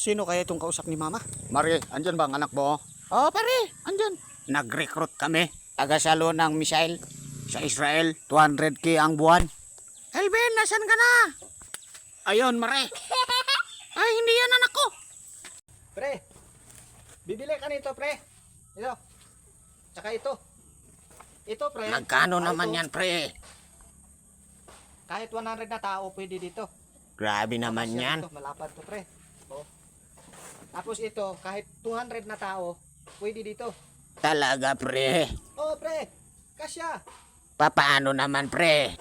Sino kaya itong kausap ni Mama? Mari, andyan ba ang anak mo? Oh, pare, andyan. Nag-recruit kami. Taga-salo ng missile sa Israel. 200K ang buwan. Elvin, nasan ka na? Ayun, Mare. Ay, hindi yan anak ko. Pre, bibili ka nito, pre. Ito. Tsaka ito. Ito, pre. Magkano Ah, naman ito. yan, pre? Kahit 100 na tao, pwede dito. Grabe naman Tapos yan. Ito, malapad to, pre. Oh. Tapos ito, kahit 200 na tao, pwede dito. Talaga, pre. Oh, pre. Kasya. Paano naman, pre?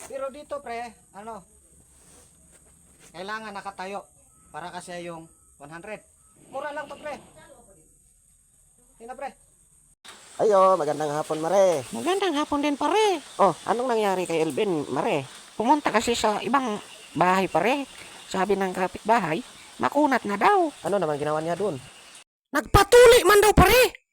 Pero dito, pre, ano? Kailangan nakatayo para kasya yung 100. Mura lang to, pre. Tingnan, pre. Ayo, magandang hapon, Mare. Magandang hapon din, pare. Oh, anong nangyari kay Elvin, Mare? Pumunta kasi sa ibang bahay, pare. Sabi ng kapitbahay, makunat na daw. Ano naman ginawa niya dun? Nagpatuli man daw, pare.